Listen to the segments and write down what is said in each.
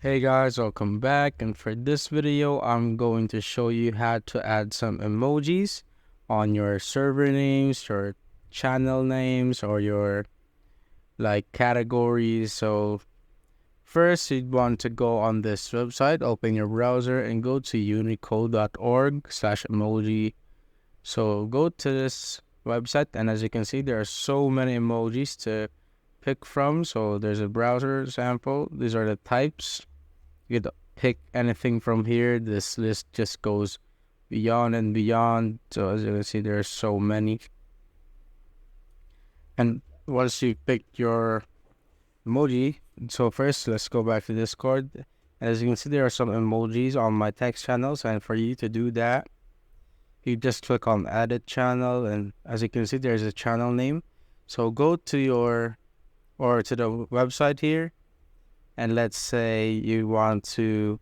Hey guys, welcome back, and for this video I'm going to show you how to add some emojis on your server names, your channel names, or your categories. So first you'd want to go on this website, open your browser and go to unicode.org/emoji. So go to this website, and as you can see there are so many emojis to pick from. So there's a browser sample. These are the types. You could pick anything from here. This list just goes beyond and beyond. So as you can see, there are so many. And once you picked your emoji, so first let's go back to Discord. As you can see, there are some emojis on my text channels, and for you to do that, you just click on edit channel, and as you can see, there's a channel name. So go to your to the website here, and let's say you want to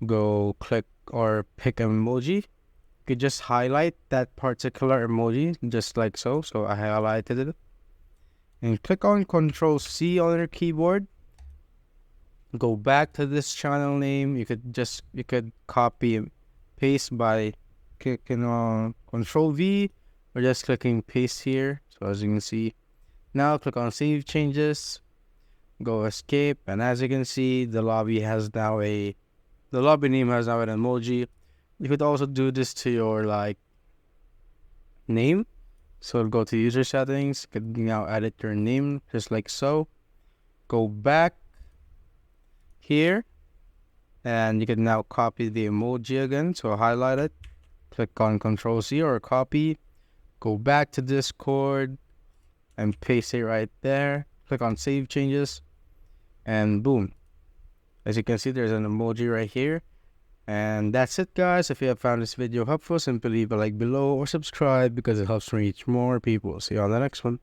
go click or pick an emoji. You could just highlight that particular emoji just like so. So I highlighted it, and click on Control C on your keyboard. Go back to this channel name. You could copy and paste by clicking on Control V or just clicking paste here. So as you can see, now click on Save Changes. Go escape, and as you can see, the lobby name has now an emoji. You could also do this to your name. So go to user settings, you could now edit your name just like so. Go back here, and you can now copy the emoji again. So highlight it, click on Control C or copy, go back to Discord and paste it right there. Click on Save Changes, and boom. As you can see, there's an emoji right here. And that's it, guys. If you have found this video helpful, simply leave a like below or subscribe because it helps me reach more people. See you on the next one.